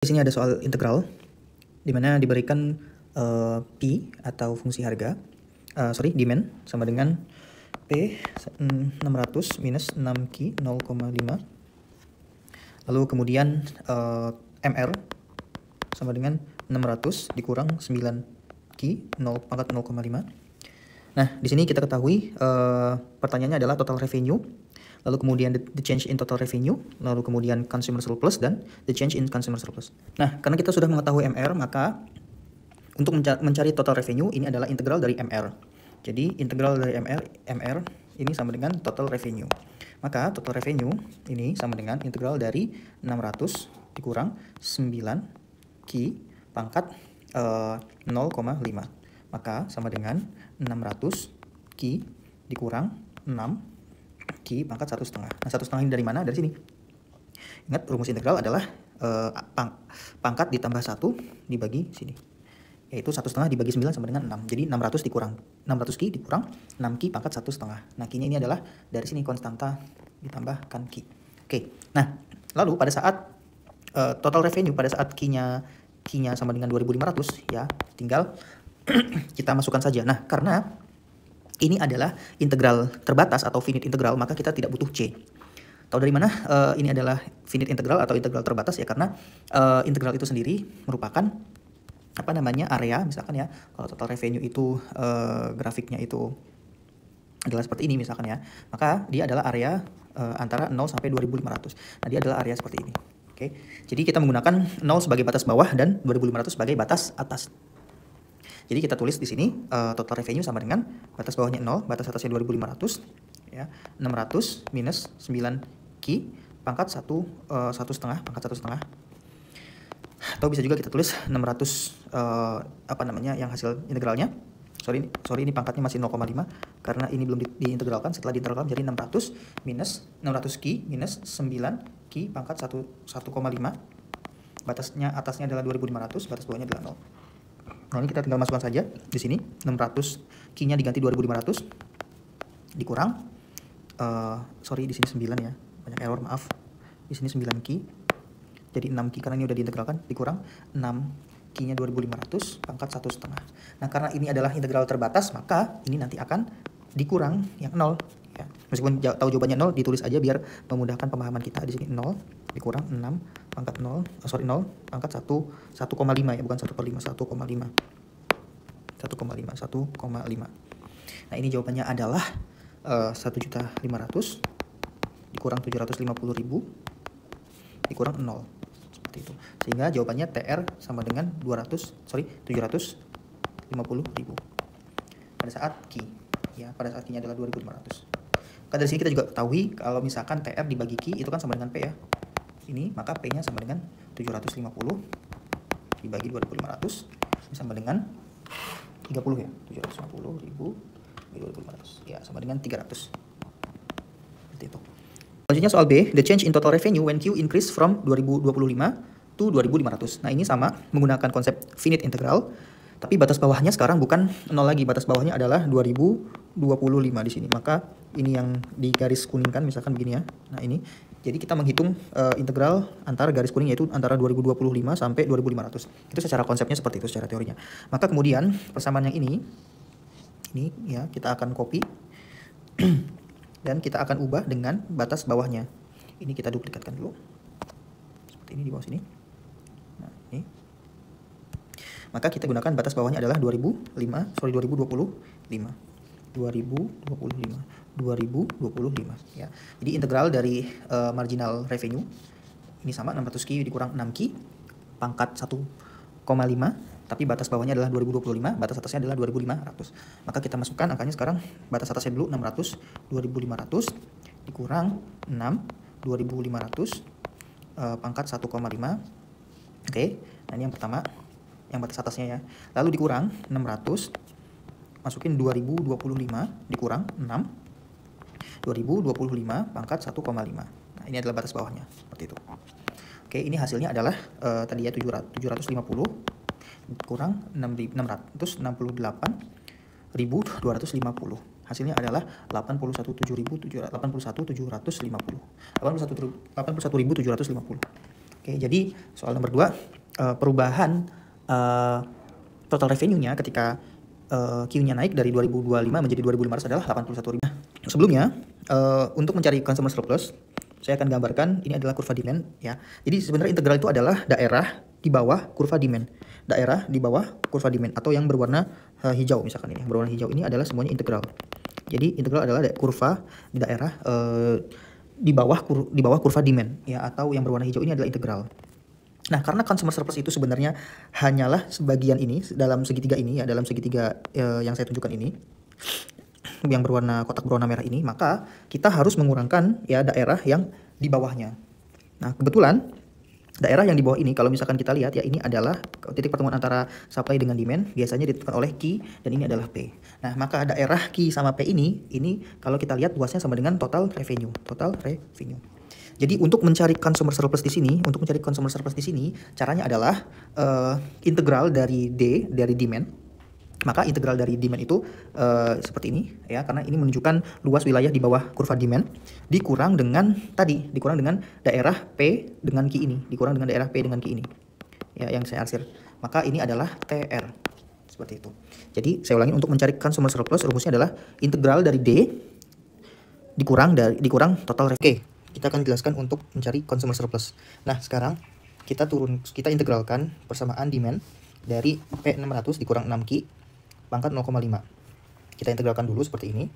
Di sini ada soal integral, di mana diberikan P atau fungsi harga, demand sama dengan P 600 minus 6Q 0,5. Lalu kemudian MR sama dengan 600 dikurang 9Q 0 pangkat 0,5. Nah, di sini kita ketahui pertanyaannya adalah total revenue, lalu kemudian the change in total revenue, lalu kemudian consumer surplus, dan the change in consumer surplus. Nah, karena kita sudah mengetahui MR, maka untuk mencari total revenue, ini adalah integral dari MR. Jadi, integral dari MR ini sama dengan total revenue. Maka, total revenue ini sama dengan integral dari 600 dikurang 9Q pangkat 0,5. Maka, sama dengan 600 Q dikurang 6 Q pangkat 1/2. Nah, 1/2 ini dari mana? Dari sini. Ingat, rumus integral adalah pangkat ditambah 1 dibagi sini. Yaitu 1/2 dibagi 9 sama dengan 6. Jadi 600 Q dikurang 6 Q pangkat 1/2. Nah, Q-nya ini adalah dari sini konstanta ditambahkan Q. Oke. Nah, lalu pada saat total revenue, pada saat Q-nya sama dengan 2.500, ya tinggal kita masukkan saja. Nah, karena ini adalah integral terbatas atau finite integral, maka kita tidak butuh C. Tahu dari mana ini adalah finite integral atau integral terbatas? Ya karena integral itu sendiri merupakan area, misalkan ya, kalau total revenue itu grafiknya itu adalah seperti ini misalkan ya, maka dia adalah area antara 0 sampai 2.500. Nah, dia adalah area seperti ini. Oke. Jadi kita menggunakan 0 sebagai batas bawah dan 2.500 sebagai batas atas. Jadi kita tulis di sini total revenue sama dengan batas bawahnya 0, batas atasnya 2.500, ya. 600 minus 9Q pangkat 1/2 pangkat 1/2. Atau bisa juga kita tulis 600 yang hasil integralnya. Sorry ini pangkatnya masih 0,5 karena ini belum diintegralkan. Setelah diintegralkan jadi 600 minus 600Q minus 9Q pangkat 1,5. Batasnya atasnya adalah 2.500, batas bawahnya adalah 0. Nah, ini kita tinggal masukkan saja di sini. 600 Q-nya diganti 2.500 dikurang di sini 9 ya. Banyak error, maaf. Di sini 9Q. Jadi 6Q karena ini udah diintegralkan dikurang 6 Q-nya 2.500 pangkat 1/2. Nah, karena ini adalah integral terbatas, maka ini nanti akan dikurang yang 0 ya. Meskipun tahu jawabannya 0, ditulis aja biar memudahkan pemahaman kita. Di sini 0 dikurang 6 pangkat 0 pangkat 1,5 ya, bukan 1/5, 1,5. 1,5. Nah, ini jawabannya adalah 1.500.000 dikurang 750.000 dikurang 0. Seperti itu. Sehingga jawabannya TR sama dengan 750.000 pada saat Q, ya, pada saat Q-nya adalah 2.500. Maka dari sini kita juga ketahui kalau misalkan TR dibagi Q itu kan sama dengan P ya. Ini maka P-nya sama dengan 750 dibagi 2.500 sama dengan 30 ya. 750.000 dibagi 2.500. Ya, sama dengan 300. Seperti itu. Selanjutnya soal B, the change in total revenue when Q increase from 2025 to 2.500. Nah, ini sama menggunakan konsep finite integral, tapi batas bawahnya sekarang bukan 0 lagi, batas bawahnya adalah 2025 di sini. Maka ini yang di garis kuningkan misalkan begini ya. Nah, ini. Jadi kita menghitung integral antara garis kuning yaitu antara 2025 sampai 2.500. Itu secara konsepnya seperti itu secara teorinya. Maka kemudian persamaan yang ini ya kita akan copy dan kita akan ubah dengan batas bawahnya. Ini kita duplikatkan dulu. Seperti ini di bawah sini. Nah, ini. Maka kita gunakan batas bawahnya adalah 2025 ya. Jadi integral dari marginal revenue ini sama 600Q dikurang 6Q pangkat 1,5, tapi batas bawahnya adalah 2025, batas atasnya adalah 2.500. Maka kita masukkan angkanya sekarang, batas atasnya dulu 600, 2.500 dikurang 6, 2.500 pangkat 1,5. Oke. Nah, ini yang pertama, yang batas atasnya ya. Lalu dikurang 600, masukin 2025 dikurang 6, 2025 pangkat 1,5. Nah, ini adalah batas bawahnya, seperti itu. Oke, ini hasilnya adalah tadi ya 750 kurang 668.250. Hasilnya adalah 81.750. Oke, jadi soal nomor 2, perubahan total revenue-nya ketika Q-nya naik dari 2025 menjadi 2005 adalah 81.000. Sebelumnya, untuk mencari consumer surplus, saya akan gambarkan ini adalah kurva demand ya. Jadi sebenarnya integral itu adalah daerah di bawah kurva demand. Daerah di bawah kurva demand atau yang berwarna hijau misalkan ini. Yang berwarna hijau ini adalah semuanya integral. Jadi integral adalah kurva di daerah di bawah kurva demand ya, atau yang berwarna hijau ini adalah integral. Nah, karena consumer surplus itu sebenarnya hanyalah sebagian ini dalam segitiga ini ya, dalam segitiga yang saya tunjukkan ini, yang berwarna kotak berwarna merah ini, maka kita harus mengurangkan ya daerah yang di bawahnya. Nah, kebetulan daerah yang di bawah ini, kalau misalkan kita lihat ya, ini adalah titik pertemuan antara supply dengan demand, biasanya ditentukan oleh Q, dan ini adalah P. Nah, maka daerah Q sama P ini kalau kita lihat luasnya sama dengan total revenue. Jadi untuk mencari consumer surplus di sini, caranya adalah integral dari D, dari demand. Maka integral dari demand itu seperti ini ya, karena ini menunjukkan luas wilayah di bawah kurva demand dikurang dengan daerah P dengan Q ini, dikurang dengan daerah P dengan Q ini. Ya, yang saya arsir. Maka ini adalah TR. Seperti itu. Jadi saya ulangi, untuk mencari consumer surplus rumusnya adalah integral dari D dikurang total revenue. Oke, kita akan jelaskan untuk mencari consumer surplus. Nah, sekarang kita integralkan persamaan demand dari P600 dikurang 6Q pangkat 0,5. Kita integralkan dulu seperti ini.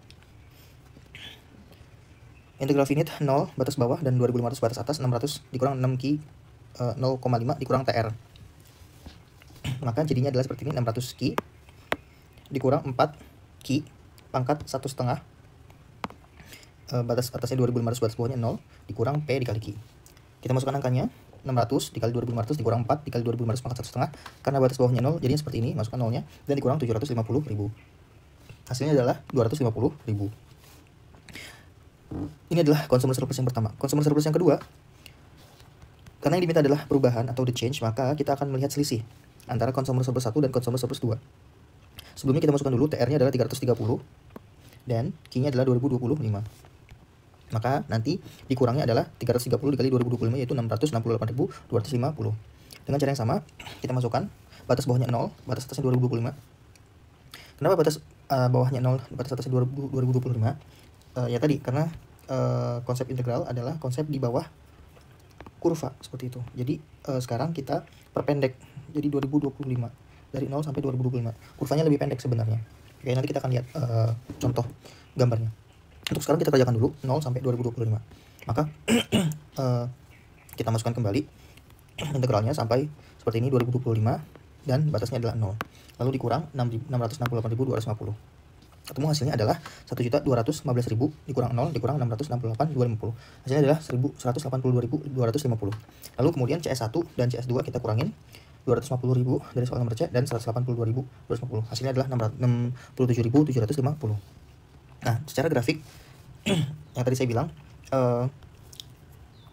Integral finite 0 batas bawah dan 2500 batas atas, 600 dikurang 6Q 0,5 dikurang TR. Maka jadinya adalah seperti ini, 600Q dikurang 4Q pangkat 1,5, batas atasnya 2500, batas bawahnya 0, dikurang P dikali Q. Kita masukkan angkanya, 600 dikali 2500 dikurang 4 dikali 2500 pangkat 1,5. Karena batas bawahnya 0, jadinya seperti ini, masukkan 0-nya, dan dikurang 750.000. Hasilnya adalah 250.000. Ini adalah consumer surplus yang pertama. Consumer surplus yang kedua, karena yang diminta adalah perubahan atau the change, maka kita akan melihat selisih antara consumer surplus 1 dan consumer surplus 2. Sebelumnya kita masukkan dulu, TR-nya adalah 330, dan Q-nya adalah 2025. Maka nanti dikurangnya adalah 330 dikali 2025, yaitu 668.250. Dengan cara yang sama, kita masukkan batas bawahnya 0, batas atasnya 2025. Kenapa batas bawahnya 0, batas atasnya 2025? Ya tadi, karena konsep integral adalah konsep di bawah kurva, seperti itu. Jadi sekarang kita perpendek, jadi 2025. Dari 0 sampai 2025. Kurvanya lebih pendek sebenarnya. Oke, nanti kita akan lihat contoh gambarnya. Untuk sekarang kita kerjakan dulu 0 sampai 2025. Maka kita masukkan kembali integralnya sampai seperti ini, 2025, dan batasnya adalah 0. Lalu dikurang 668.250. Ketemu hasilnya adalah 1.215.000 dikurang 0 dikurang 668.250. Hasilnya adalah 1.182.250. Lalu kemudian CS1 dan CS2 kita kurangin 250.000 dari soal nomor C dan 182.250. Hasilnya adalah 67.750. Nah, secara grafik yang tadi saya bilang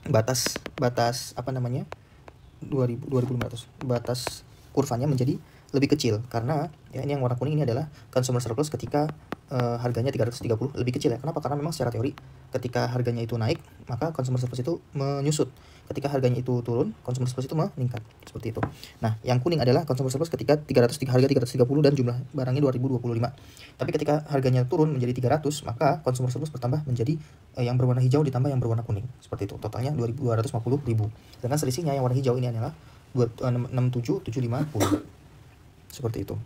batas 2500, batas kurvanya menjadi lebih kecil karena ya, ini yang warna kuning ini adalah consumer surplus ketika harganya 330, lebih kecil ya. Kenapa? Karena memang secara teori ketika harganya itu naik, maka consumer surplus itu menyusut. Ketika harganya itu turun, consumer surplus itu meningkat. Seperti itu. Nah, yang kuning adalah consumer surplus ketika harga 330 dan jumlah barangnya 2025. Tapi ketika harganya turun menjadi 300, maka consumer surplus bertambah menjadi yang berwarna hijau ditambah yang berwarna kuning. Seperti itu. Totalnya 250.000. Sedangkan selisihnya yang warna hijau ini adalah 67.750. Seperti itu.